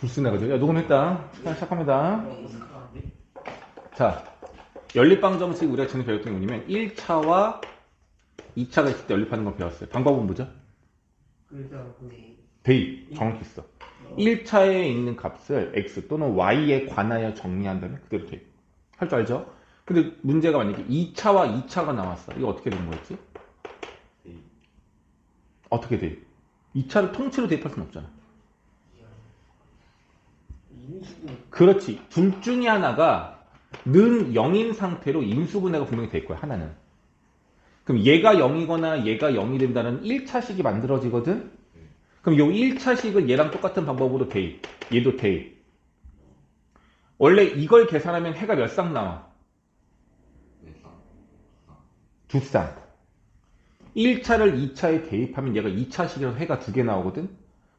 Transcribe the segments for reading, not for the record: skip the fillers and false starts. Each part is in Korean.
불순해 가지고. 야, 녹음했다. 시작합니다. 자, 연립방정식 우리가 전에 배웠던 게 뭐냐면 1차와 2차가 있을 때 연립하는 걸 배웠어요. 방법은 뭐죠? 대입. 정확히 있어. 1차에 있는 값을 x 또는 y에 관하여 정리한다면 그대로 대입. 할 줄 알죠? 근데 문제가 만약에 2차와 2차가 나왔어. 이거 어떻게 된 거였지? 어떻게 대입? 2차를 통째로 대입할 수는 없잖아. 그렇지. 둘 중에 하나가 는 0인 상태로 인수분해가 분명히 될 거야. 하나는. 그럼 얘가 0이거나 얘가 0이 된다는 1차식이 만들어지거든? 그럼 요 1차식을 얘랑 똑같은 방법으로 대입. 얘도 대입. 원래 이걸 계산하면 해가 몇 쌍 나와? 두 쌍. 1차를 2차에 대입하면 얘가 2차식이라서 해가 두 개 나오거든?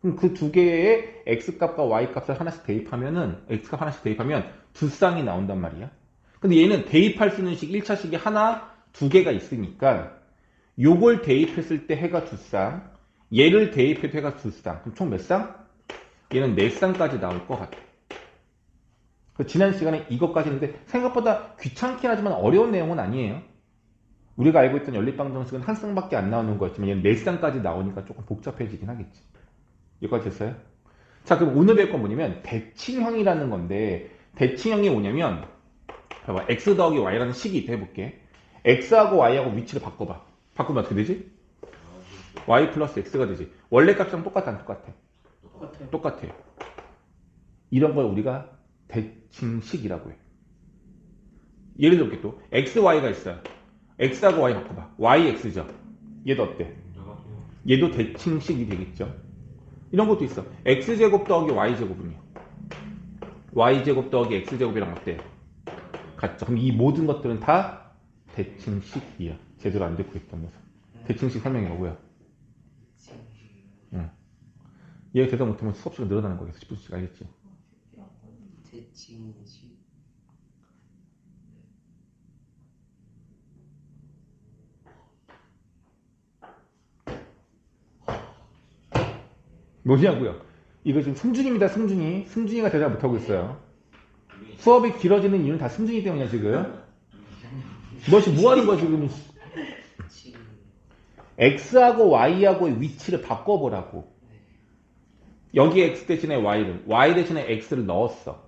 그럼 그 두 개의 x값과 y값을 하나씩 대입하면은, x값 하나씩 대입하면 두 쌍이 나온단 말이야. 근데 얘는 대입할 수 있는 식 1차식이 하나, 두 개가 있으니까 요걸 대입했을 때 해가 두 쌍, 얘를 대입해도 해가 두 쌍. 그럼 총 몇 쌍? 얘는 네 쌍까지 나올 것 같아. 지난 시간에 이것까지 했는데 생각보다 귀찮긴 하지만 어려운 내용은 아니에요. 우리가 알고 있던 연립방정식은 한 쌍밖에 안 나오는 거였지만 얘는 네 쌍까지 나오니까 조금 복잡해지긴 하겠지. 여기까지 됐어요? 자, 그럼 오늘 배울 건 뭐냐면 대칭형이라는 건데 대칭형이 뭐냐면 봐봐, x 더하기 y라는 식이 있다 해볼게. x하고 y하고 위치를 바꿔봐. 바꾸면 어떻게 되지? y 플러스 x가 되지. 원래 값이랑 똑같아 안 똑같아? 똑같아요. 이런 걸 우리가 대칭식이라고 해. 예를 들게 또 x, y가 있어요. x하고 y 바꿔봐. y, x죠. 얘도 어때? 얘도 대칭식이 되겠죠. 이런 것도 있어. x제곱 더하기 y제곱은요. y제곱 더하기 x제곱이랑 어때? 같죠. 그럼 이 모든 것들은 다 대칭식이야. 제대로 안 듣고 있다면서. 대칭식 설명이 뭐고요? 응. 얘가 대답 못하면 수업 시간 늘어나는 거겠어. 10분씩 알겠지? 대칭식. 뭐냐고요? 이거 지금 승준입니다. 승준이. 승준이가 대답 못하고 있어요. 수업이 길어지는 이유는 다 승준이 때문이야 지금. 너 지금 뭐 하는 거야 지금? x하고 y하고의 위치를 바꿔보라고. 여기 x 대신에 y를, y 대신에 x를 넣었어.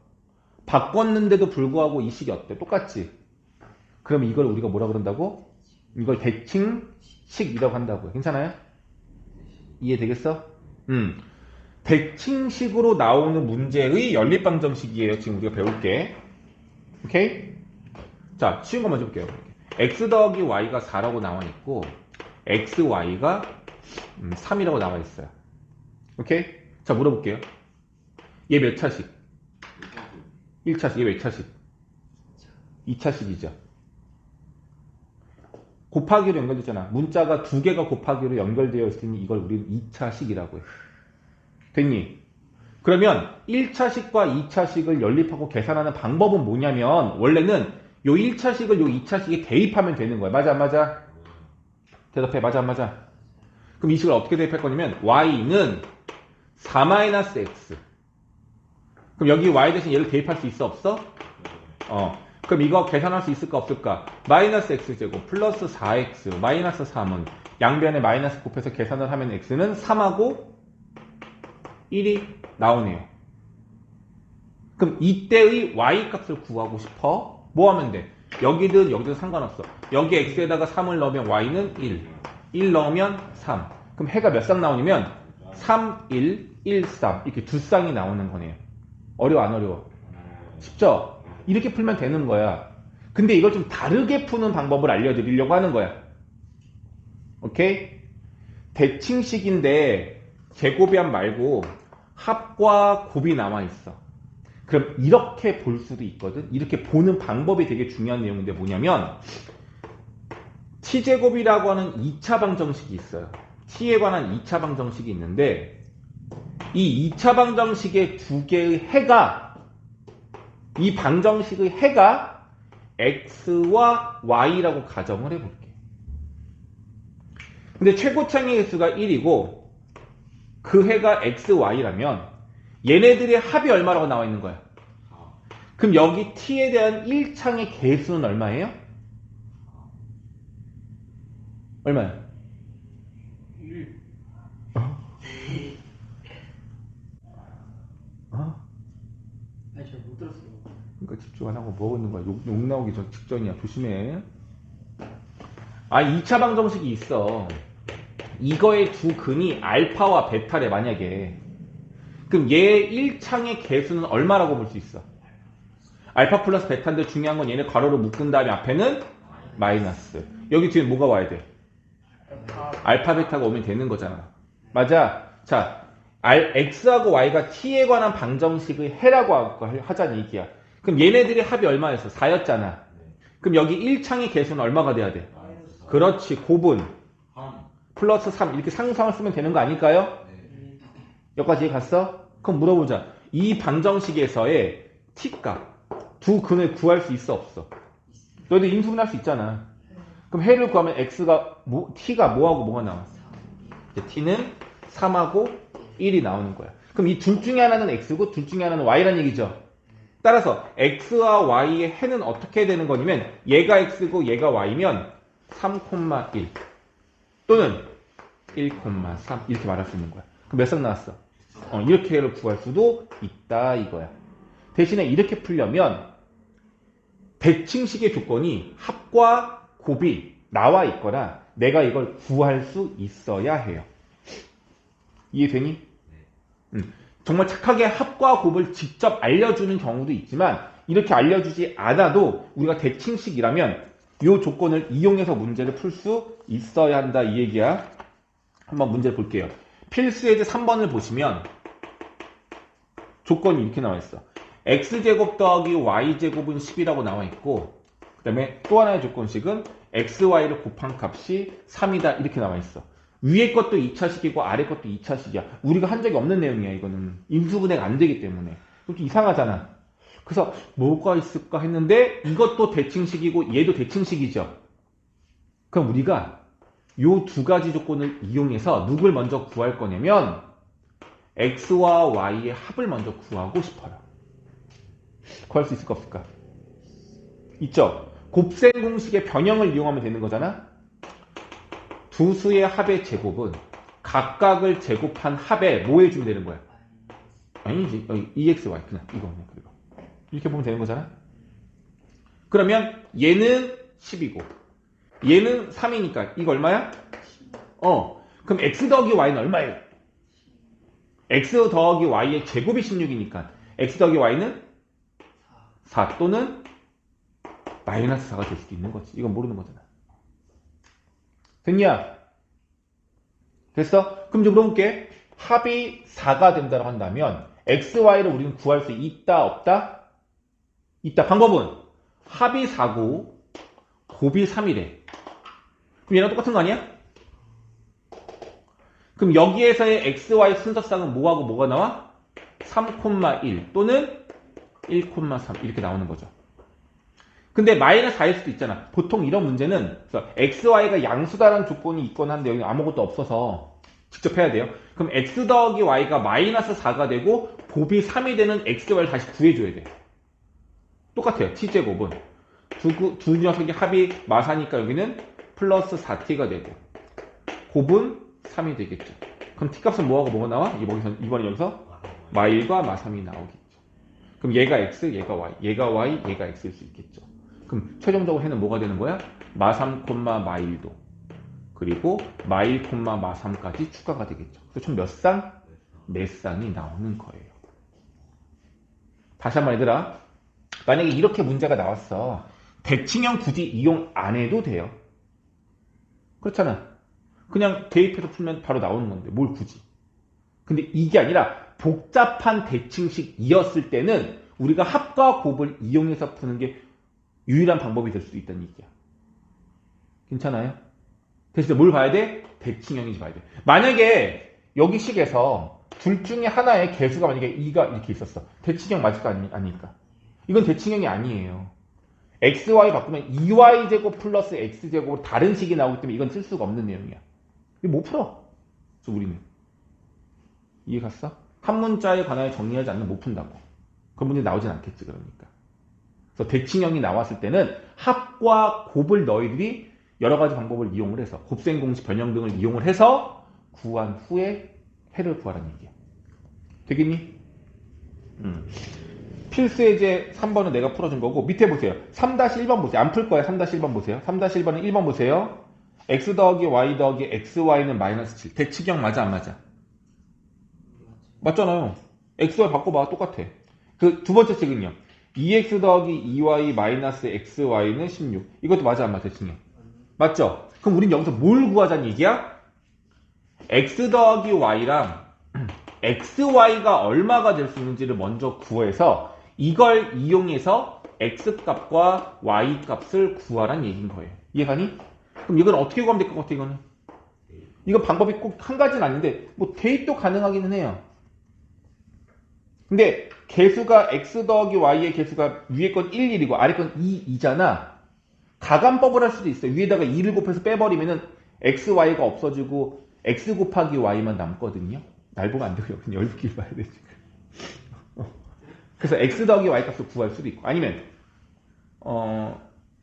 바꿨는데도 불구하고 이 식이 어때? 똑같지? 그럼 이걸 우리가 뭐라 그런다고? 이걸 대칭식이라고 한다고요. 괜찮아요? 이해되겠어? 대칭식으로 나오는 문제의 연립방정식이에요. 지금 우리가 배울 게. 오케이? 자, 쉬운 거 먼저 볼게요. x 더하기 y가 4라고 나와 있고 x, y가 3이라고 나와 있어요. 오케이? 자, 물어볼게요. 얘 몇 차식? 1차식. 얘 몇 차식? 2차식이죠. 곱하기로 연결됐잖아. 문자가 두 개가 곱하기로 연결되어 있으니 이걸 우리는 2차식이라고 해. 됐니? 그러면 1차식과 2차식을 연립하고 계산하는 방법은 뭐냐면 원래는 요 1차식을 요 2차식에 대입하면 되는 거야. 맞아, 맞아? 대답해. 맞아, 맞아? 그럼 이 식을 어떻게 대입할 거냐면 y는 4-x. 그럼 여기 y 대신 얘를 대입할 수 있어? 없어? 그럼 이거 계산할 수 있을까 없을까? 마이너스 x제곱 플러스 4x 마이너스 3은 양변에 마이너스 곱해서 계산을 하면 x는 3하고 1이 나오네요. 그럼 이때의 y 값을 구하고 싶어? 뭐 하면 돼? 여기든 여기든 상관없어. 여기 x에다가 3을 넣으면 y는 1. 1 넣으면 3. 그럼 해가 몇 쌍 나오냐면 3, 1, 1, 3 이렇게 두 쌍이 나오는 거네요. 어려워 안 어려워? 쉽죠? 이렇게 풀면 되는 거야. 근데 이걸 좀 다르게 푸는 방법을 알려드리려고 하는 거야. 오케이? 대칭식인데 제곱이함 말고 합과 곱이 남아있어. 그럼 이렇게 볼 수도 있거든. 이렇게 보는 방법이 되게 중요한 내용인데 뭐냐면 t제곱이라고 하는 2차 방정식이 있어요. t에 관한 2차 방정식이 있는데 이 2차 방정식의 두 개의 해가 이 방정식의 해가 x와 y라고 가정을 해볼게. 근데 최고차의 횟수가 1이고 그 해가 x, y라면 얘네들의 합이 얼마라고 나와 있는 거야? 그럼 여기 t에 대한 1창의 개수는 얼마예요? 얼마야? 1. 어? 아니 잘 못 들었어요. 그러니까 집중 안 하고 뭐 하는 거야? 욕 나오기 직전이야. 조심해. 아, 2차 방정식이 있어. 이거의 두 근이 알파와 베타래, 만약에. 그럼 얘 1창의 개수는 얼마라고 볼 수 있어? 알파 플러스 베타인데 중요한 건 얘네 괄호로 묶은 다음에 앞에는 마이너스. 여기 뒤에 뭐가 와야 돼? 알파 베타가 오면 되는 거잖아. 맞아. 자, x하고 y가 t에 관한 방정식의 해라고 하자는 얘기야. 그럼 얘네들의 합이 얼마였어? 4였잖아. 그럼 여기 1창의 개수는 얼마가 돼야 돼? 그렇지. 곱은 플러스 3 이렇게 상수항을 쓰면 되는 거 아닐까요? 여기까지 갔어? 그럼 물어보자. 이 방정식에서의 t값 두 근을 구할 수 있어 없어? 너희들 인수분할 수 있잖아. 그럼 해를 구하면 t가 뭐하고 뭐가 나와? t는 3하고 1이 나오는 거야. 그럼 이 둘 중에 하나는 x고 둘 중에 하나는 y란 얘기죠. 따라서 x와 y의 해는 어떻게 되는 거냐면 얘가 x고 얘가 y면 3,1 또는 1,3 이렇게 말할 수 있는 거야. 그럼 몇 쌍 나왔어? 이렇게 해를 구할 수도 있다 이거야. 대신에 이렇게 풀려면 대칭식의 조건이 합과 곱이 나와 있거나 내가 이걸 구할 수 있어야 해요. 이해되니? 정말 착하게 합과 곱을 직접 알려주는 경우도 있지만 이렇게 알려주지 않아도 우리가 대칭식이라면 이 조건을 이용해서 문제를 풀 수 있어야 한다 이 얘기야. 한번 문제 볼게요. 필수예제 3번을 보시면 조건이 이렇게 나와 있어. x제곱 더하기 y제곱은 10이라고 나와 있고 그 다음에 또 하나의 조건식은 xy를 곱한 값이 3이다 이렇게 나와 있어. 위에 것도 2차식이고 아래 것도 2차식이야. 우리가 한 적이 없는 내용이야. 이거는 인수분해가 안 되기 때문에. 좀 이상하잖아. 그래서 뭐가 있을까 했는데 이것도 대칭식이고 얘도 대칭식이죠. 그럼 우리가 요 두 가지 조건을 이용해서 누굴 먼저 구할 거냐면 x와 y의 합을 먼저 구하고 싶어요. 구할 수 있을까 없을까? 있죠. 곱셈 공식의 변형을 이용하면 되는 거잖아. 두 수의 합의 제곱은 각각을 제곱한 합에 뭐 해주면 되는 거야? 아니지. EXY 그냥 이거네. 이렇게 보면 되는 거잖아. 그러면 얘는 10이고 얘는 3이니까 이거 얼마야? 그럼 x 더하기 y는 얼마예요? x 더하기 y의 제곱이 16이니까 x 더하기 y는 4 또는 마이너스 4가 될 수도 있는 거지. 이건 모르는 거잖아. 됐냐? 됐어? 그럼 좀 물어볼게. 합이 4가 된다고 한다면 x, y를 우리는 구할 수 있다 없다? 있다. 방법은 합이 4고 곱이 3이래. 그럼 얘랑 똑같은 거 아니야? 그럼 여기에서의 x, y 순서쌍은 뭐하고 뭐가 나와? 3,1 또는 1,3 이렇게 나오는 거죠. 근데 마이너스 4일 수도 있잖아. 보통 이런 문제는 x, y가 양수다라는 조건이 있거나 한데 여기 아무것도 없어서 직접 해야 돼요. 그럼 x 더하기 y가 마이너스 4가 되고 곱이 3이 되는 x, y를 다시 구해줘야 돼. 똑같아요. t제곱은 두 녀석의 합이 마사니까 여기는 플러스 4t가 되고 곱은 3이 되겠죠. 그럼 t값은 뭐하고 뭐가 나와? 이번에 여기서 마1과 마3이 나오겠죠. 그럼 얘가 x, 얘가 y, 얘가 y, 얘가 x일 수 있겠죠. 그럼 최종적으로 해는 뭐가 되는 거야? 마3, 마1도 그리고 마1, 마3까지 추가가 되겠죠. 그래서 총 몇 쌍? 4쌍이 나오는 거예요. 다시 한번 얘들아, 만약에 이렇게 문제가 나왔어. 대칭형 굳이 이용 안 해도 돼요. 그렇잖아. 그냥 대입해서 풀면 바로 나오는 건데 뭘 굳이. 근데 이게 아니라 복잡한 대칭식이었을 때는 우리가 합과 곱을 이용해서 푸는 게 유일한 방법이 될 수도 있다는 얘기야. 괜찮아요? 대신에 뭘 봐야 돼? 대칭형인지 봐야 돼. 만약에 여기 식에서 둘 중에 하나의 개수가 만약에 2가 이렇게 있었어. 대칭형 맞을까 아닐까? 이건 대칭형이 아니에요. xy 바꾸면 2y제곱 플러스 x제곱으로 다른 식이 나오기 때문에 이건 쓸 수가 없는 내용이야. 이거 못 풀어. 그래서 우리는. 이해 갔어? 한 문자에 관하여 정리하지 않으면 못 푼다고. 그런 문제 나오진 않겠지, 그러니까. 그래서 대칭형이 나왔을 때는 합과 곱을 너희들이 여러 가지 방법을 이용을 해서 곱셈 공식 변형 등을 이용을 해서 구한 후에 해를 구하라는 얘기야. 되겠니? 필수예제 3번은 내가 풀어준 거고 밑에 보세요. 3-1번 보세요. 안 풀 거야. 3-1번 보세요. 3-1번은 1번 보세요. x 더하기 y 더하기 xy는 마이너스 7. 대칭형 맞아 안 맞아? 맞잖아요. xy 바꿔봐. 똑같아. 그 두 번째 식은요. 2x 더하기 2y 마이너스 xy는 16. 이것도 맞아 안 맞아? 대칭형. 맞죠? 그럼 우린 여기서 뭘 구하자는 얘기야? x 더하기 y랑 xy가 얼마가 될 수 있는지를 먼저 구해서 이걸 이용해서 x값과 y값을 구하라는 얘기인 거예요. 이해가니? 그럼 이건 어떻게 구하면 될 것 같아, 이거는? 이건 방법이 꼭 한 가지는 아닌데 뭐 대입도 가능하기는 해요. 근데 개수가 x 더하기 y의 개수가 위에 건 1, 1이고 아래 건 2, 2잖아. 가감법을 할 수도 있어요. 위에다가 2를 곱해서 빼버리면은 x, y가 없어지고 x 곱하기 y만 남거든요. 날 보면 안 되고요. 그냥 열기를 봐야 돼, 지금. 그래서 x 더하기 y 값을 구할 수도 있고 아니면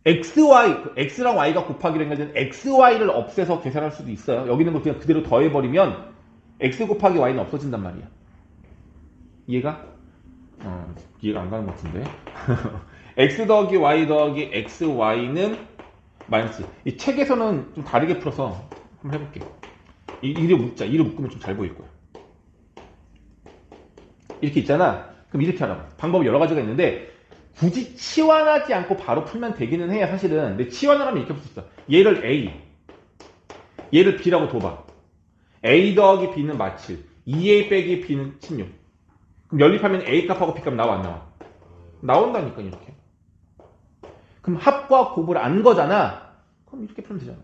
x랑 y가 곱하기로 연결된 xy를 없애서 계산할 수도 있어요. 여기 있는 걸 그냥 그대로 더해버리면 x 곱하기 y는 없어진단 말이야. 이해가? 이해가 안 가는 것 같은데. x 더하기 y 더하기 xy는 마이너스. 이 책에서는 좀 다르게 풀어서 한번 해볼게. 이를 묶자. 이를 묶으면 좀 잘 보일 거야. 이렇게 있잖아. 그럼 이렇게 하라고. 방법이 여러 가지가 있는데 굳이 치환하지 않고 바로 풀면 되기는 해요, 사실은. 근데 치환을 하면 이렇게 풀 수 있어. 얘를 A, 얘를 B라고 둬봐. A 더하기 B는 마칠. 2A 빼기 B는 16. 그럼 연립하면 A 값하고 B 값 나와 안 나와? 나온다니까 이렇게. 그럼 합과 곱을 안 거잖아. 그럼 이렇게 풀면 되잖아.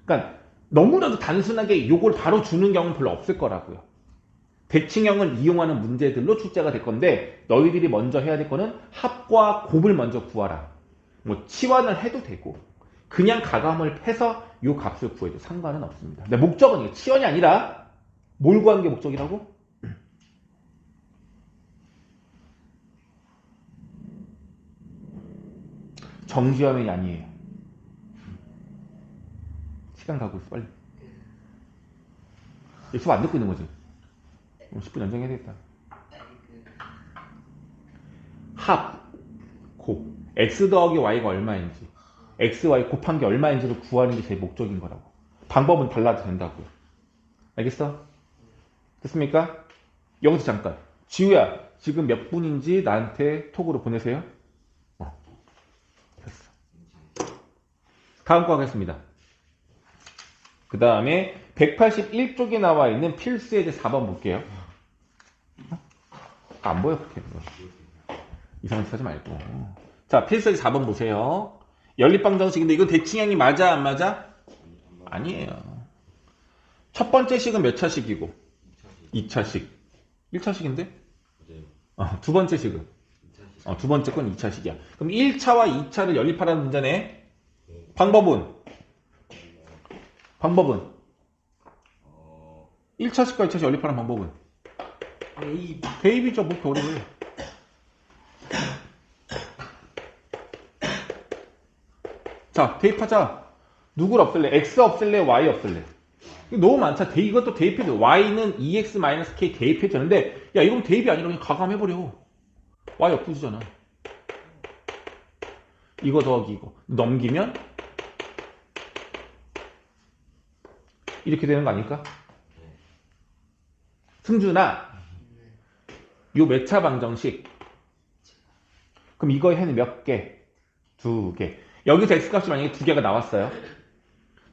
그러니까 너무나도 단순하게 요걸 바로 주는 경우는 별로 없을 거라고요. 대칭형을 이용하는 문제들로 출제가 될 건데 너희들이 먼저 해야 될 거는 합과 곱을 먼저 구하라. 뭐 치환을 해도 되고 그냥 가감을 해서 요 값을 구해도 상관은 없습니다. 근데 목적은 이게 치환이 아니라 뭘 구하는 게 목적이라고? 정지화면이 아니에요. 시간 가고 있어, 빨리. 수업 안 듣고 있는 거지? 10분 연장해야 되겠다. 합, 곱. x 더하기 y가 얼마인지, x, y 곱한 게 얼마인지를 구하는 게 제 목적인 거라고. 방법은 달라도 된다고요. 알겠어? 됐습니까? 여기서 잠깐. 지우야, 지금 몇 분인지 나한테 톡으로 보내세요. 됐어. 다음 거 하겠습니다. 그 다음에 181쪽에 나와 있는 필수예제 4번 볼게요. 안 보여, 그렇게. 이상한 짓 하지 말고. 자, 필수예제 4번 보세요. 연립방정식인데 이건 대칭형이 맞아, 안 맞아? 아니에요. 첫 번째 식은 몇 차식이고? 2차식. 1차식인데? 두 번째 식은? 두 번째 건 2차식이야. 그럼 1차와 2차를 연립하라는 문제네. 방법은? 1차식과 2차식 연립하는 방법은? 대입이죠. 뭐 겨울에. 자, 대입하자. 누구를 없앨래? X 없앨래? Y 없앨래? 너무 많다. 이것도 대입해도 Y는 2X-K 대입해주는데 야 이건 대입이 아니라 그냥 가감해버려. Y 없어지잖아. 이거 더하기 이거 넘기면 이렇게 되는 거 아닐까? 승준아, 요 몇 차 방정식? 그럼 이거의 해는 몇 개? 2개. 여기서 x값이 만약에 2개가 나왔어요.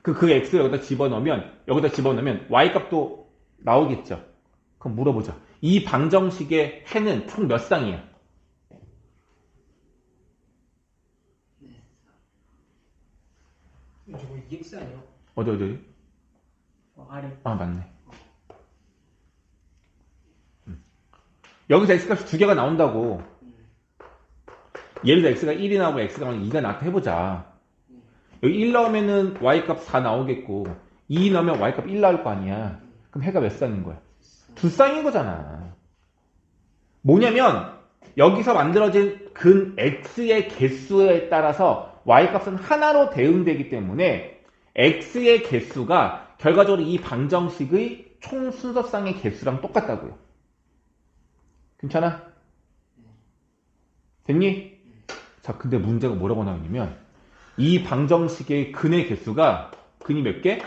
그 x를 여기다 집어넣으면 y값도 나오겠죠. 그럼 물어보자. 이 방정식의 해는 총 몇 쌍이야? 저거 EX 아니야? 어디? 아래. 아, 맞네. 여기서 x값이 2개가 나온다고. 예를 들어 x가 1이 나오고 x가 2가 나왔다 해보자. 여기 1 나오면은 y값 4 나오겠고 2 넣으면 y값 1 나올 거 아니야. 그럼 해가 몇 쌍인 거야? 두 쌍인 거잖아. 뭐냐면 여기서 만들어진 근 x의 개수에 따라서 y값은 하나로 대응되기 때문에 x의 개수가 결과적으로 이 방정식의 총 순서쌍의 개수랑 똑같다고요. 괜찮아? 됐니? 자, 근데 문제가 뭐라고 나오냐면 이 방정식의 근의 개수가 근이 몇 개?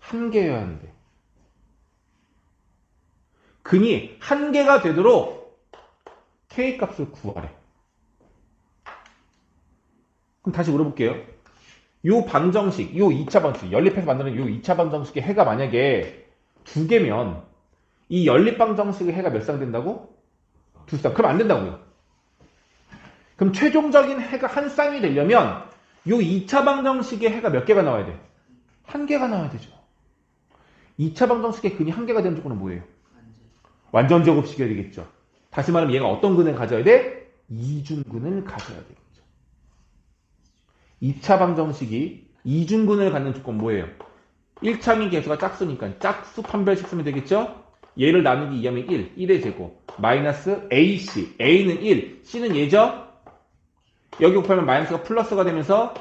한 개여야 하는데 근이 한 개가 되도록 k값을 구하래. 그럼 다시 물어볼게요. 요 방정식, 요 2차 방정식, 연립해서 만드는 요 2차 방정식의 해가 만약에 두 개면 이 연립 방정식의 해가 몇 쌍 된다고? 두 쌍. 그럼 안 된다고요. 그럼 최종적인 해가 한 쌍이 되려면 요 2차 방정식의 해가 몇 개가 나와야 돼? 한 개가 나와야 되죠. 2차 방정식의 근이 한 개가 되는 조건은 뭐예요? 완전 제곱식이어야 되겠죠. 다시 말하면 얘가 어떤 근을 가져야 돼? 이중근을 가져야 되겠죠. 2차 방정식이 이중근을 갖는 조건 뭐예요? 1차항의 개수가 짝수니까 짝수 판별식 쓰면 되겠죠? 얘를 나누기 2하면 1, 1의 제곱 마이너스 AC, A는 1, C는 얘죠? 여기 곱하면 마이너스가 플러스가 되면서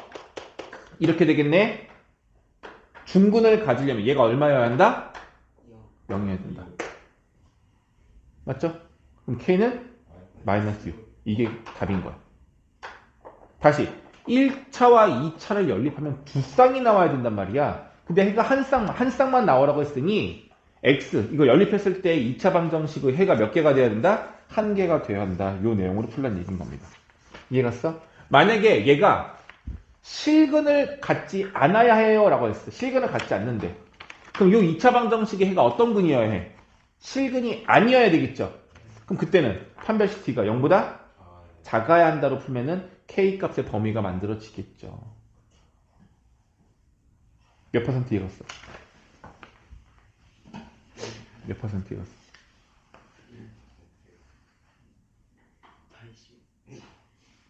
이렇게 되겠네. 중근을 가지려면 얘가 얼마여야 한다? 0이어야 된다. 맞죠? 그럼 K는 마이너스 6. 이게 답인 거야. 다시 1차와 2차를 연립하면 두 쌍이 나와야 된단 말이야. 근데 해가 한 쌍만 나오라고 했으니 X, 이거 연립했을 때 2차 방정식의 해가 몇 개가 돼야 된다? 한 개가 돼야 한다. 요 내용으로 풀란 얘기인 겁니다. 이해갔어? 만약에 얘가 실근을 갖지 않아야 해요 라고 했어. 실근을 갖지 않는데. 그럼 요 2차 방정식의 해가 어떤 근이어야 해? 실근이 아니어야 되겠죠. 그럼 그때는 판별식 t가 0보다 작아야 한다로 풀면은 k값의 범위가 만들어지겠죠. 몇 퍼센트 이뤘어? 몇 퍼센트 이뤘어?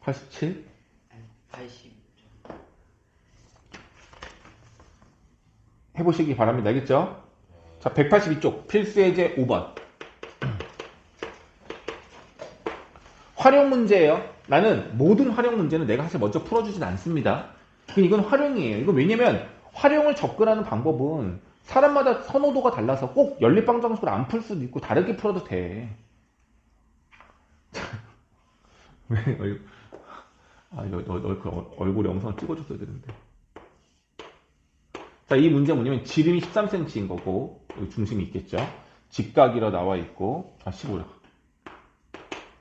87? 80. 해보시기 바랍니다. 알겠죠? 자, 182쪽 필수예제 5번. 활용 문제예요. 나는 모든 활용 문제는 내가 사실 먼저 풀어주진 않습니다. 이건 활용이에요. 이건 왜냐면 활용을 접근하는 방법은 사람마다 선호도가 달라서 꼭 연립방정식으로 안 풀 수도 있고 다르게 풀어도 돼. 왜 얼굴에 영상을 찍어줬어야 되는데. 자, 이 문제 뭐냐면 지름이 13cm인 거고 여기 중심이 있겠죠. 직각이라 나와 있고 15라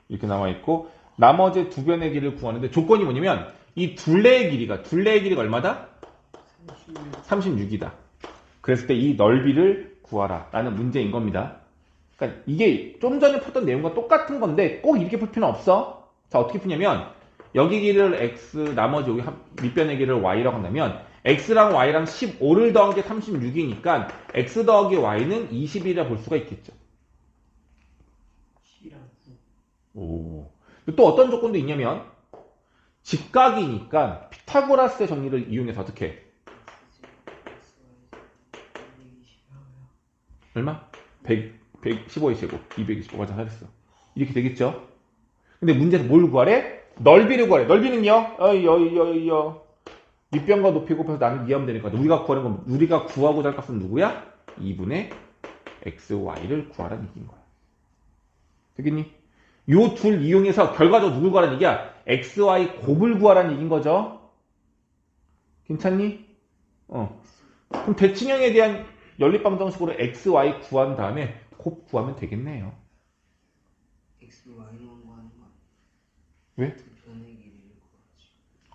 이렇게 나와 있고 나머지 두 변의 길이를 구하는데 조건이 뭐냐면 이 둘레의 길이가 얼마다? 36이다. 그랬을 때 이 넓이를 구하라 라는 문제인 겁니다. 그러니까 이게 좀 전에 풀던 내용과 똑같은 건데 꼭 이렇게 풀 필요는 없어. 자, 어떻게 푸냐면 여기 길이를 x, 나머지 여기 밑변의 길이를 y라고 한다면 x랑 y랑 15를 더한 게 36이니까 x 더하기 y는 20이라 볼 수가 있겠죠. 10이랑 9. 오. 또 어떤 조건도 있냐면 직각이니까 피타고라스의 정리를 이용해서 어떻게? 얼마? 115의 제곱, 225가 잘했어. 이렇게 되겠죠? 근데 문제에서 뭘 구하래? 넓이를 구하래. 넓이는요? 밑변과 높이 곱해서 나누기 2하면 되니까 우리가 구하고자 할 값은 누구야? 2분의 x, y를 구하라는 얘기인 거야. 되겠니? 요 둘 이용해서 결과적으로 누굴 구하라는 얘기야? x, y 곱을 구하라는 얘기인 거죠. 괜찮니? 그럼 대칭형에 대한 연립방정식으로 x, y 구한 다음에 곱 구하면 되겠네요. X, Y만 구하는 거. 왜? 두 변의 길이를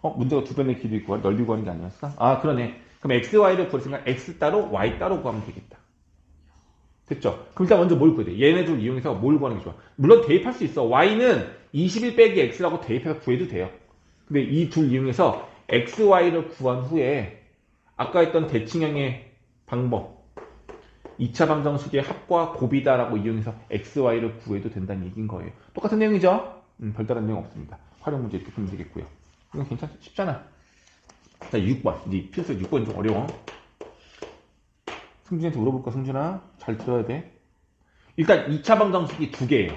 구하지. 문제가 두 변의 길이 구하라, 넓이 구하는 게 아니었어? 아, 그러네. 그럼 x, y를 구했으니까 x 따로, y 따로 구하면 되겠다. 됐죠? 그럼 일단 먼저 뭘 구해야 돼? 얘네 둘 이용해서 뭘 구하는 게 좋아? 물론 대입할 수 있어. y는 21 빼기 x라고 대입해서 구해도 돼요. 근데 이 둘 이용해서 x, y를 구한 후에 아까 했던 대칭형의 방법 2차 방정식의 합과 곱이다라고 이용해서 x, y를 구해도 된다는 얘기인 거예요. 똑같은 내용이죠? 별다른 내용 없습니다. 활용 문제 이렇게 풀면 되겠고요. 이건 쉽잖아. 자, 6번. 이제 필수 6번 좀 어려워. 승준이한테 물어볼까, 승준아? 잘 들어야 돼. 일단 2차 방정식이 두 개예요.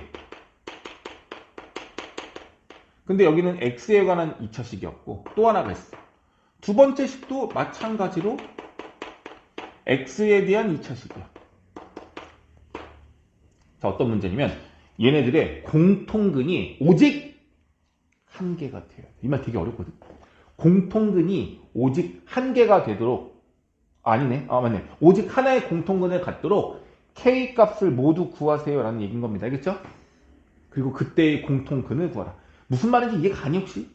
근데 여기는 x에 관한 2차식이었고 또 하나가 있어. 두 번째 식도 마찬가지로 x에 대한 2차식이야. 자, 어떤 문제냐면 얘네들의 공통근이 오직 한 개가 돼요. 이 말 되게 어렵거든. 공통근이 오직 한 개가 되도록 아니네. 맞네. 오직 하나의 공통근을 갖도록 k 값을 모두 구하세요 라는 얘기인 겁니다. 알겠죠? 그리고 그때의 공통근을 구하라. 무슨 말인지 이해가 가니 혹시?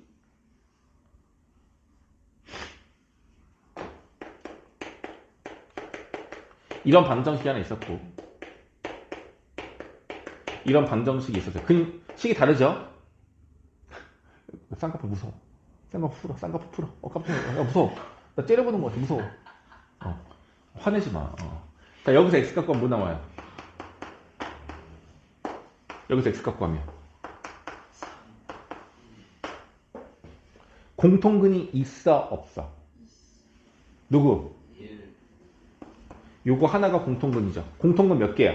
이런 방정식이 하나 있었고 이런 방정식이 있었어요. 그 식이 다르죠? 쌍꺼풀 무서워. 쌍꺼풀 풀어. 쌍꺼풀 풀어. 깜짝이야. 야, 무서워. 나 째려보는 것 같아. 무서워. 화내지 마. 자, 여기서 x 갖고 하면 뭐 나와요? 여기서 x 갖고 하면 공통근이 있어 없어? 누구? 1. 요거 하나가 공통근이죠. 공통근 몇 개야?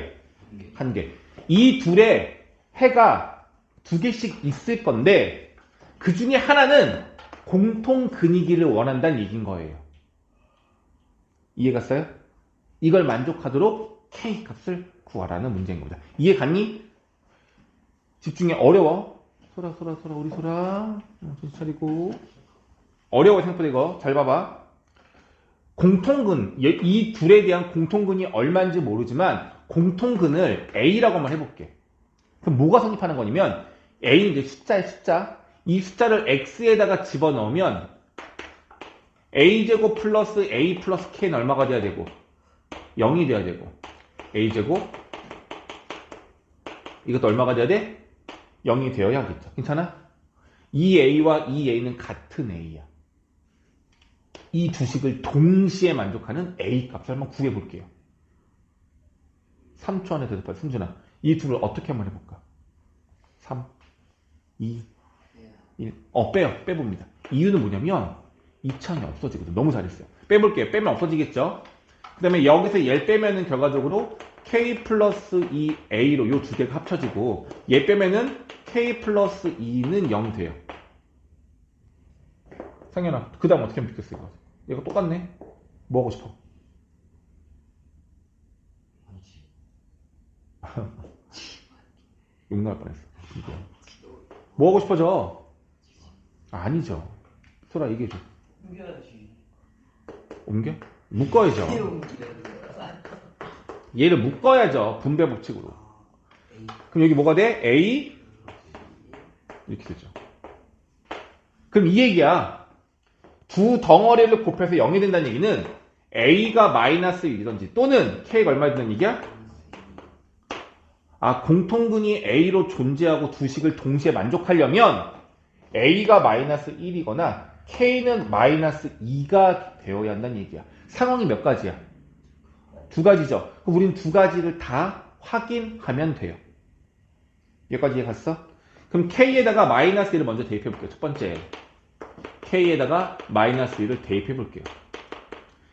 1개. 한 개. 이 둘의 해가 두 개씩 있을 건데 그 중에 하나는 공통근이기를 원한다는 얘기인 거예요. 이해갔어요? 이걸 만족하도록 k 값을 구하라는 문제인 겁니다. 이해 갔니? 집중해. 어려워. 소라 우리 소라 정신 차리고. 어려워 생각보다. 이거 잘 봐봐. 공통근, 이 둘에 대한 공통근이 얼마인지 모르지만 공통근을 A라고 한번 해볼게. 그럼 뭐가 성립하는 거냐면 A는 이제 숫자의 숫자. 이 숫자를 X에다가 집어넣으면 A제곱 플러스 A 플러스 K는 얼마가 돼야 되고 0이 돼야 되고 A제곱 이것도 얼마가 돼야 돼? 0이 되어야겠죠. 괜찮아? 이 A와 이 A는 같은 A야. 이 두 식을 동시에 만족하는 A 값을 한번 구해볼게요. 3초 안에 대답할 승준아. 이 둘을 어떻게 한번 해볼까? 3, 2, 1. 빼요. 빼봅니다. 이유는 뭐냐면 2차항이 없어지거든. 너무 잘했어요. 빼볼게요. 빼면 없어지겠죠? 그 다음에 여기서 얘를 빼면은 결과적으로 K 플러스 2A로 요 두 개가 합쳐지고 얘 빼면은 K 플러스 2는 0 돼요. 상현아, 그 다음 어떻게 하면 좋겠어, 이거? 얘가 똑같네? 뭐 하고 싶어? 욕 나올 뻔했어. 뭐 하고 싶어져? 아니죠. 소라 얘기해줘. 옮겨야지. 옮겨? 묶어야죠. 옮겨야지. 얘를 묶어야죠. 분배 법칙으로. 그럼 여기 뭐가 돼? A 이렇게 되죠. 그럼 이 얘기야. 두 덩어리를 곱해서 0이 된다는 얘기는 A가 마이너스 1이든지 또는 K가 얼마 된다는 얘기야? 공통근이 A로 존재하고 두 식을 동시에 만족하려면 A가 마이너스 1이거나 K는 마이너스 2가 되어야 한다는 얘기야. 상황이 몇 가지야? 두 가지죠. 그럼 우리는 두 가지를 다 확인하면 돼요. 여기까지 이해 갔어? 그럼 K에다가 마이너스 1을 먼저 대입해 볼게요. 첫 번째 K에다가 마이너스 1을 대입해 볼게요.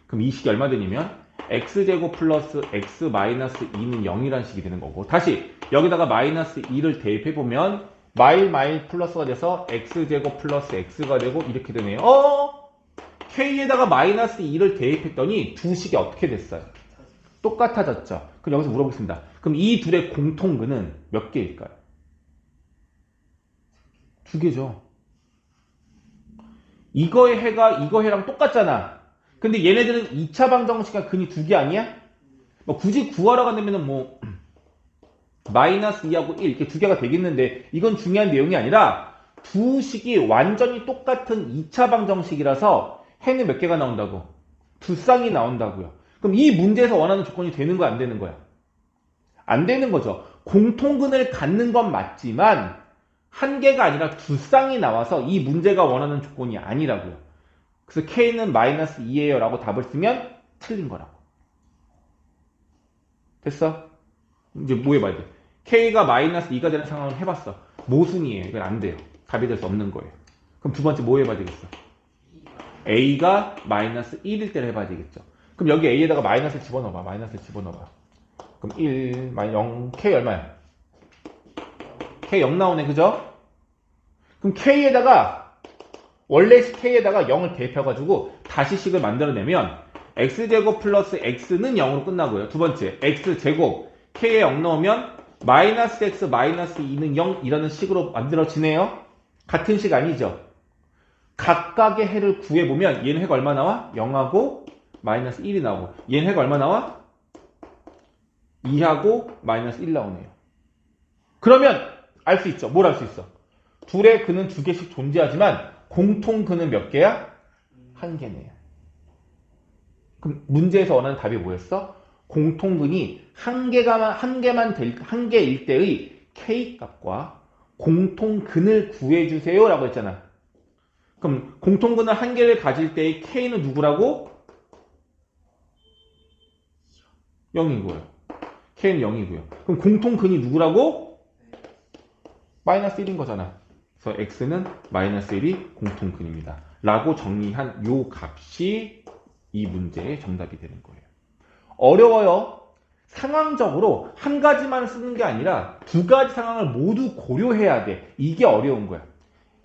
그럼 이 식이 얼마 되냐면 X제곱 플러스 X 마이너스 2는 0이라는 식이 되는 거고, 다시 여기다가 마이너스 2를 대입해 보면 마일 플러스가 돼서 X제곱 플러스 X가 되고 이렇게 되네요. K에다가 마이너스 2를 대입했더니 두 식이 어떻게 됐어요? 똑같아졌죠. 그럼 여기서 물어보겠습니다. 그럼 이 둘의 공통근은 몇 개일까요? 두 개죠. 이거의 해가 이거 해랑 똑같잖아. 근데 얘네들은 2차 방정식과 근이 두 개 아니야? 굳이 구하러 간다면 마이너스 2하고 1 이렇게 두 개가 되겠는데 이건 중요한 내용이 아니라 두 식이 완전히 똑같은 2차 방정식이라서 해는 몇 개가 나온다고? 두 쌍이 나온다고요. 그럼 이 문제에서 원하는 조건이 되는 거야, 안 되는 거야? 안 되는 거죠. 공통근을 갖는 건 맞지만 한 개가 아니라 두 쌍이 나와서 이 문제가 원하는 조건이 아니라고요. 그래서 K는 마이너스 2예요 라고 답을 쓰면 틀린 거라고. 됐어? 이제 뭐 해봐야 돼? K가 마이너스 2가 되는 상황을 해봤어. 모순이에요. 이건 안 돼요. 답이 될 수 없는 거예요. 그럼 두 번째 뭐 해봐야 되겠어? A가 마이너스 1일 때를 해봐야 되겠죠. 그럼 여기 a에다가 마이너스 집어넣어봐. 마이너스 집어넣어봐. 그럼 1, 0, k 얼마야? k 0 나오네, 그죠? 그럼 k에다가 원래 k에다가 0을 대입해가지고 다시 식을 만들어내면 x제곱 플러스 x는 0으로 끝나고요. 두 번째, x제곱 k에 0 넣으면 마이너스 x 마이너스 2는 0이라는 식으로 만들어지네요. 같은 식 아니죠? 각각의 해를 구해보면 얘는 해가 얼마 나와? 0하고 마이너스 1이 나오고 얘는 해가 얼마 나와? 2하고 마이너스 1 나오네요. 그러면 알 수 있죠. 뭘 알 수 있어? 둘의 근은 두 개씩 존재하지만 공통 근은 몇 개야? 한 개네요. 그럼 문제에서 원하는 답이 뭐였어? 공통근이 한 개일 때의 k 값과 공통근을 구해주세요 라고 했잖아. 그럼 공통근을 한 개를 가질 때의 k는 누구라고? 0이고요. k는 0이고요. 그럼 공통근이 누구라고? 마이너스 1인 거잖아. 그래서 x는 마이너스 1이 공통근입니다. 라고 정리한 요 값이 이 문제의 정답이 되는 거예요. 어려워요. 상황적으로 한 가지만 쓰는 게 아니라 두 가지 상황을 모두 고려해야 돼. 이게 어려운 거야.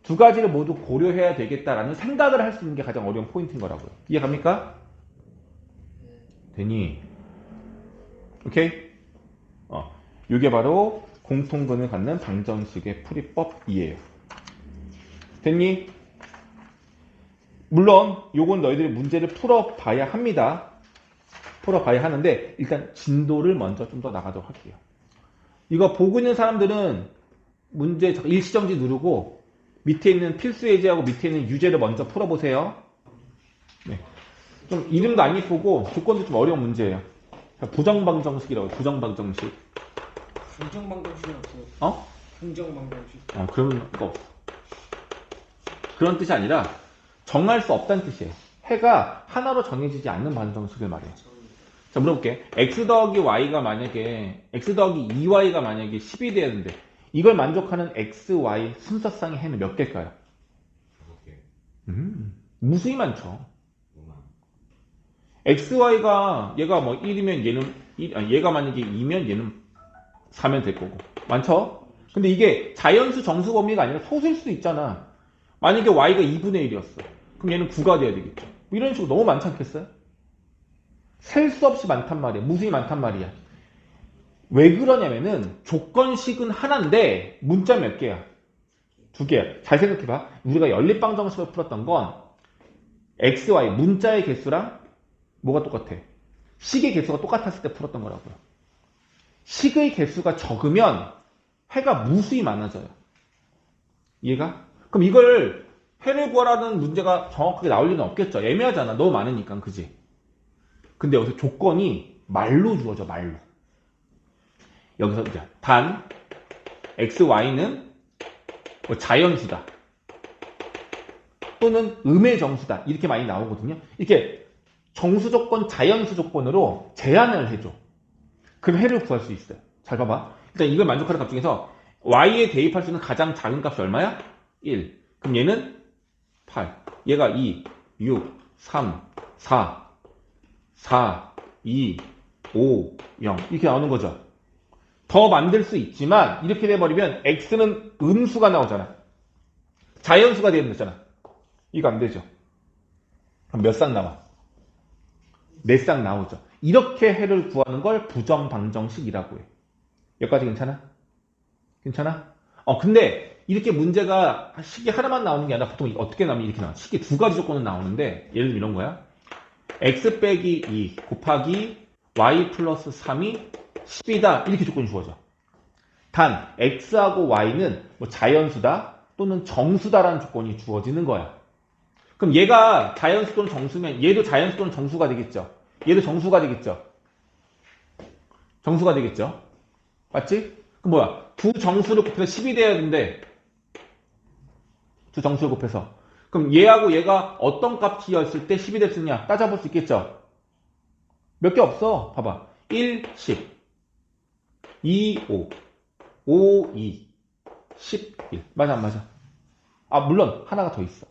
두 가지를 모두 고려해야 되겠다라는 생각을 할 수 있는 게 가장 어려운 포인트인 거라고요. 이해 갑니까? 되니? 오케이? 이게 바로 공통근을 갖는 방정식의 풀이법이에요. 됐니? 물론 요건 너희들이 문제를 풀어봐야 합니다. 풀어봐야 하는데 일단 진도를 먼저 좀 더 나가도록 할게요. 이거 보고 있는 사람들은 문제 일시정지 누르고 밑에 있는 필수 예제하고 밑에 있는 유제를 먼저 풀어보세요. 네. 좀 이름도 안 이쁘고 조건도 좀 어려운 문제예요. 부정방정식이라고 해요. 부정방정식. 긍정방정식은 없어요. 어? 긍정방정식. 그러면 거 없어. 그런 뜻이 아니라 정할 수 없다는 뜻이에요. 해가 하나로 정해지지 않는 방정식을 말해요. 자, 물어볼게. x 더하기 y가 만약에 x 더하기 2y가 만약에 10이 돼야 되는데 이걸 만족하는 x, y 순서상의 해는 몇 개일까요? 5개. 무수히 많죠. 5만. x, y가 얘가 뭐 1이면 얘는 1, 아니 얘가 만약에 2면 얘는 4면 될 거고. 많죠? 근데 이게 자연수 정수 범위가 아니라 소수일 수도 있잖아. 만약에 y가 2분의 1이었어. 그럼 얘는 9가 돼야 되겠죠. 뭐 이런 식으로 너무 많지 않겠어요? 셀 수 없이 많단 말이야. 무수히 많단 말이야. 왜 그러냐면은 조건식은 하나인데 문자 몇 개야? 두 개야. 잘 생각해봐. 우리가 연립방정식을 풀었던 건 x, y 문자의 개수랑 뭐가 똑같아? 식의 개수가 똑같았을 때 풀었던 거라고요. 식의 개수가 적으면 해가 무수히 많아져요. 이해가? 그럼 이걸 해를 구하라는 문제가 정확하게 나올 리는 없겠죠. 애매하잖아. 너무 많으니까. 그지? 근데 여기서 조건이 말로 주어져. 말로. 여기서 이제 단 x, y는 뭐 자연수다. 또는 음의 정수다. 이렇게 많이 나오거든요. 이렇게 정수 조건, 자연수 조건으로 제한을 해줘. 그럼 해를 구할 수 있어요. 잘 봐봐. 일단 이걸 만족하는 값 중에서 y에 대입할 수 있는 가장 작은 값이 얼마야? 1. 그럼 얘는 8. 얘가 2, 6, 3, 4, 4, 2, 5, 0 이렇게 나오는 거죠. 더 만들 수 있지만 이렇게 돼버리면 x는 음수가 나오잖아. 자연수가 되는 거잖아. 이거 안 되죠. 그럼 몇 쌍 나와? 4쌍 나오죠. 이렇게 해를 구하는 걸 부정방정식이라고 해요. 여기까지 괜찮아? 괜찮아? 근데 이렇게 문제가 식이 하나만 나오는 게 아니라 보통 어떻게 나오면 이렇게 나와. 식이 두 가지 조건은 나오는데 예를 들면 이런 거야. x 빼기 2 곱하기 y 플러스 3이 10이다. 이렇게 조건이 주어져. 단 x하고 y는 뭐 자연수다 또는 정수다라는 조건이 주어지는 거야. 그럼 얘가 자연수 또는 정수면 얘도 자연수 또는 정수가 되겠죠. 얘도 정수가 되겠죠. 정수가 되겠죠. 맞지? 그럼 뭐야? 두 정수를 곱해서 10이 돼야 되는데 두 정수를 곱해서 그럼 얘하고 얘가 어떤 값이었을 때 10이 될 수 있냐? 따져볼 수 있겠죠. 몇 개 없어. 봐봐. 1, 10 2, 5 5, 2 11 맞아 안 맞아? 물론 하나가 더 있어.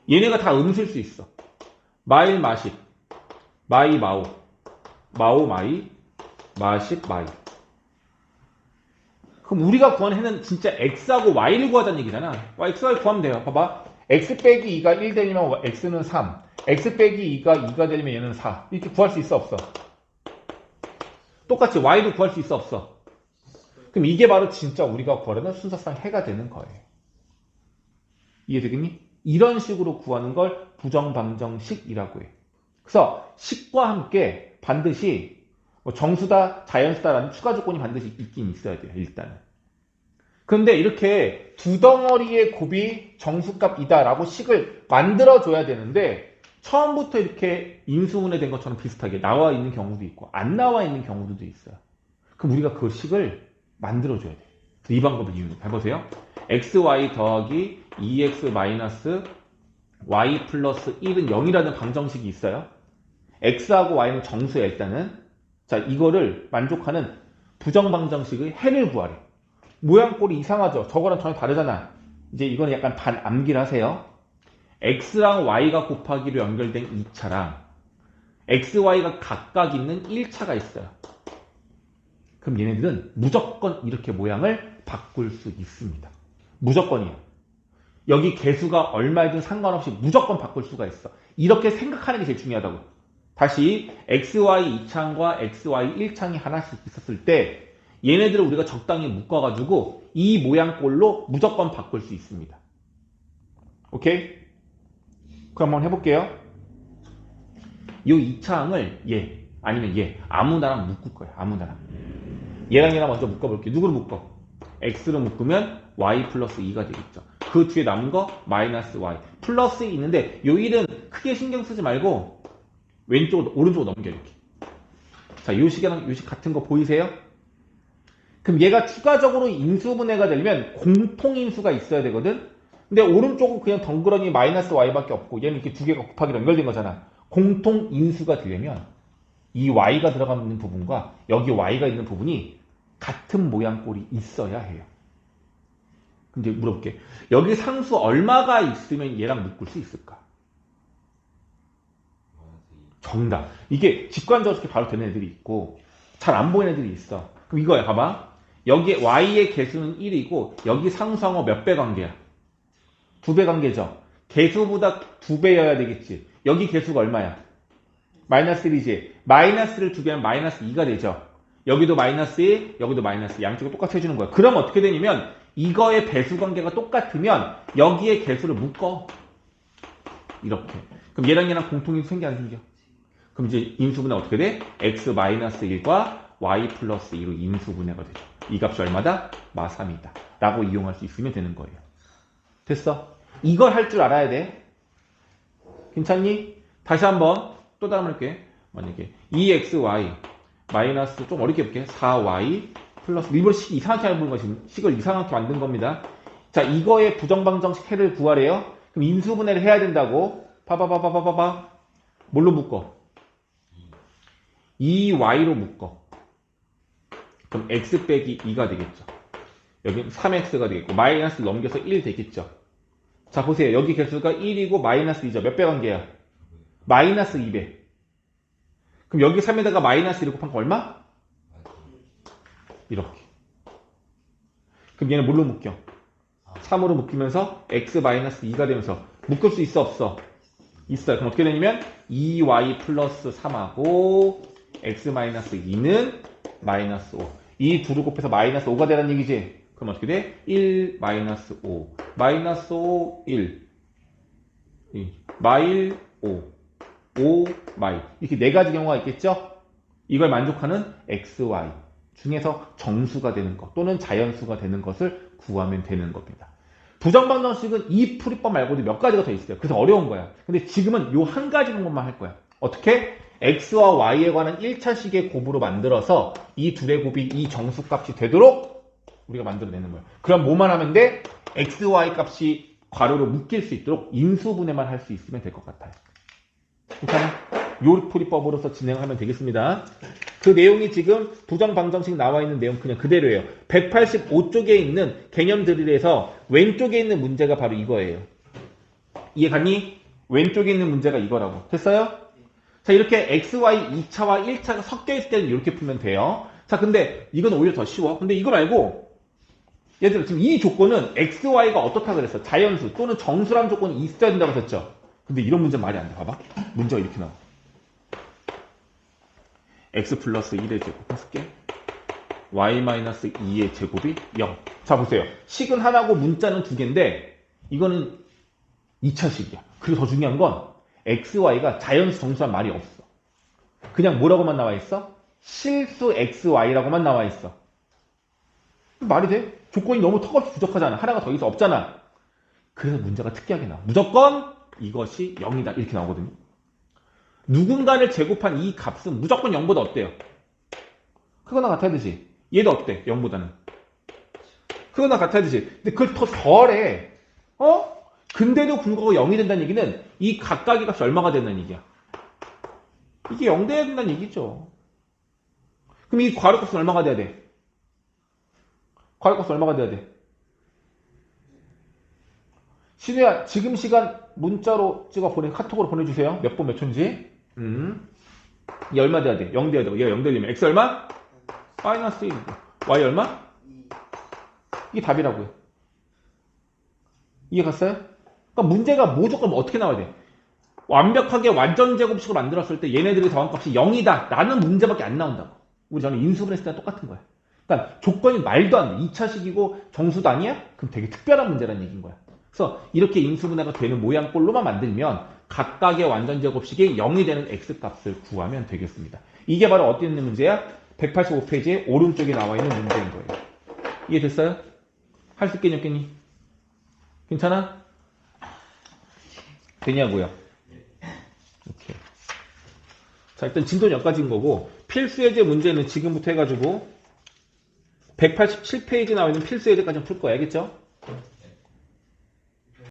얘네가 다 음수일 수 있어. 마일, 마십 마이 마오, 마오 마이, 마십 마이. 그럼 우리가 구하는 해는 진짜 x하고 y를 구하자는 얘기잖아. x, y 구하면 돼요. 봐봐. x 빼기 2가 1 되려면 x는 3. x 빼기 2가 2가 되려면 얘는 4. 이렇게 구할 수 있어, 없어? 똑같이 y도 구할 수 있어, 없어? 그럼 이게 바로 진짜 우리가 구하려는 순서상 해가 되는 거예요. 이해되겠니? 이런 식으로 구하는 걸 부정방정식이라고 해. 그래서 식과 함께 반드시 뭐 정수다, 자연수다라는 추가 조건이 반드시 있긴 있어야 돼요. 일단은. 그런데 이렇게 두 덩어리의 곱이 정수값이다라고 식을 만들어줘야 되는데 처음부터 이렇게 인수분해된 것처럼 비슷하게 나와 있는 경우도 있고 안 나와 있는 경우도 있어요. 그럼 우리가 그 식을 만들어줘야 돼요. 이 방법을 이용해서 해보세요. xy 더하기 2x 마이너스 y 플러스 1은 0이라는 방정식이 있어요. x하고 y는 정수야 일단은. 자, 이거를 만족하는 부정방정식의 해를 구하래. 모양꼴이 이상하죠? 저거랑 전혀 다르잖아. 이제 이거는 약간 반암기를 하세요. x랑 y가 곱하기로 연결된 2차랑 x, y가 각각 있는 1차가 있어요. 그럼 얘네들은 무조건 이렇게 모양을 바꿀 수 있습니다. 무조건이에요. 여기 개수가 얼마이든 상관없이 무조건 바꿀 수가 있어. 이렇게 생각하는 게 제일 중요하다고. 다시 xy 2창과 xy 1창이 하나씩 있었을 때 얘네들을 우리가 적당히 묶어가지고 이 모양꼴로 무조건 바꿀 수 있습니다. 오케이? 그럼 한번 해볼게요. 이 2창을 얘 아니면 얘 아무나랑 묶을 거예요. 아무나랑. 얘랑 얘랑 먼저 묶어볼게요. 누구를 묶어? x로 묶으면 y 플러스 2가 되겠죠. 그 뒤에 남은 거 마이너스 y 플러스 2 있는데 요 1은 크게 신경 쓰지 말고 왼쪽으로 오른쪽으로 넘겨 이렇게. 자, 요 식이랑 요 식 같은 거 보이세요? 그럼 얘가 추가적으로 인수분해가 되려면 공통인수가 있어야 되거든. 근데 오른쪽은 그냥 덩그러니 마이너스 y밖에 없고 얘는 이렇게 두 개가 곱하기로 연결된 거잖아. 공통인수가 되려면 이 y가 들어가 있는 부분과 여기 y가 있는 부분이 같은 모양꼴이 있어야 해요. 근데 물어볼게. 여기 상수 얼마가 있으면 얘랑 묶을 수 있을까? 정답. 이게 직관적으로 이렇게 바로 되는 애들이 있고 잘 안 보이는 애들이 있어. 그럼 이거야. 봐봐. 여기 y의 개수는 1이고 여기 상수항어 몇 배 관계야? 2배 관계죠. 개수보다 2배여야 되겠지. 여기 개수가 얼마야? 마이너스 1이지. 마이너스를 2배 하면 마이너스 2가 되죠. 여기도 마이너스 1, 여기도 마이너스 2. 양쪽을 똑같이 해주는 거야. 그럼 어떻게 되냐면 이거의 배수 관계가 똑같으면 여기에 개수를 묶어. 이렇게. 그럼 얘랑 얘랑 공통인수 생겨 안 생겨? 그럼 이제 인수분해 어떻게 돼? x 마이너스 1과 y 플러스 2로 인수분해가 되죠. 이 값이 얼마다? 마3이다. 라고 이용할 수 있으면 되는 거예요. 됐어? 이걸 할 줄 알아야 돼. 괜찮니? 다시 한번 또 다른 걸 할게. 만약에 2xy 마이너스 좀 어렵게 해볼게. 4y 플러스 일부러 식 이상하게 해보는 거 지금 식을 이상하게 만든 겁니다. 자, 이거의 부정방정식 해를 구하래요. 그럼 인수분해를 해야 된다고. 봐봐. 뭘로 묶어? 2y로 묶어. 그럼 x 빼기 2가 되겠죠. 여기 3x가 되겠고 마이너스 넘겨서 1 되겠죠. 자, 보세요. 여기 개수가 1이고 마이너스 2죠. 몇 배 관계야? 마이너스 2배. 그럼 여기 3에다가 마이너스 1을 곱한 거 얼마? 이렇게. 그럼 얘는 뭘로 묶여? 3으로 묶이면서 x 마이너스 2가 되면서 묶을 수 있어 없어? 있어요. 그럼 어떻게 되냐면 2y 플러스 3하고 x 마이너스 2는 마이너스 5. 이 둘을 곱해서 마이너스 5가 되라는 얘기지. 그럼 어떻게 돼? 1 마이너스 5 마이너스 5 1 마일 5 5 마일 이렇게 네 가지 경우가 있겠죠? 이걸 만족하는 xy 중에서 정수가 되는 것 또는 자연수가 되는 것을 구하면 되는 겁니다. 부정방정식은 이 풀이법 말고도 몇 가지가 더 있어요. 그래서 어려운 거야. 근데 지금은 요 한 가지 방법만 할 거야. 어떻게? x와 y에 관한 1차식의 곱으로 만들어서 이 둘의 곱이 이 정수값이 되도록 우리가 만들어내는 거야. 그럼 뭐만 하면 돼? x, y 값이 괄호로 묶일 수 있도록 인수분해만 할 수 있으면 될 것 같아요. 괜찮아? 요 풀이법으로서 진행하면 되겠습니다. 그 내용이 지금 부정방정식 나와 있는 내용 그냥 그대로예요. 185쪽에 있는 개념 드릴에서 왼쪽에 있는 문제가 바로 이거예요. 이해 갔니? 왼쪽에 있는 문제가 이거라고. 됐어요? 자, 이렇게 XY 2차와 1차가 섞여 있을 때는 이렇게 풀면 돼요. 자, 근데 이건 오히려 더 쉬워. 근데 이거 말고 얘들아, 지금 이 조건은 XY가 어떻다 그랬어? 자연수 또는 정수라는 조건이 있어야 된다고 했었죠. 근데 이런 문제는 말이 안 돼. 봐봐. 문제가 이렇게 나와. X 플러스 1의 제곱 해줄게. Y 마이너스 2의 제곱이 0. 자, 보세요. 식은 하나고 문자는 두 개인데 이거는 2차식이야. 그리고 더 중요한 건 XY가 자연수 정수란 말이 없어. 그냥 뭐라고만 나와 있어? 실수 XY라고만 나와 있어. 말이 돼? 조건이 너무 턱없이 부족하잖아. 하나가 더 있어 없잖아. 그래서 문제가 특이하게 나와. 무조건 이것이 0이다 이렇게 나오거든요. 누군가를 제곱한 이 값은 무조건 0보다 어때요? 크거나 같아야 되지. 얘도 어때? 0보다는. 크거나 같아야 되지. 근데 그걸 더 덜해. 근데도 불구하고 0이 된다는 얘기는 이 각각의 값이 얼마가 된다는 얘기야. 이게 0 돼야 된다는 얘기죠. 그럼 이 괄호값은 얼마가 돼야 돼? 괄호값은 얼마가 돼야 돼? 신우야, 지금 시간 문자로 찍어 카톡으로 보내주세요. 몇 번 몇 초인지. 이게 얼마 돼야 돼? 0 돼야 돼. 얘가 0 되려면 x 얼마? 마이너스 1. y 얼마? 이게 답이라고요. 이해 갔어요? 그러니까 문제가 무조건 어떻게 나와야 돼? 완벽하게 완전 제곱식으로 만들었을 때 얘네들의 더한값이 0이다 라는 문제밖에 안 나온다고. 우리 전에 인수분했을 때랑 똑같은 거야. 그러니까 조건이 말도 안 돼. 2차식이고 정수도 아니야? 그럼 되게 특별한 문제라는 얘기인 거야. 그래서 이렇게 인수분해가 되는 모양꼴로만 만들면 각각의 완전 제곱식이 0이 되는 x값을 구하면 되겠습니다. 이게 바로 어디 있는 문제야? 185페이지의 오른쪽에 나와 있는 문제인 거예요. 이해됐어요? 할 수 있겠니 없겠니? 괜찮아? 되냐고요? 오케이. 자, 일단 진도는 여기까지인 거고 필수예제 문제는 지금부터 해가지고 187페이지 나와 있는 필수예제까지 풀 거야. 알겠죠?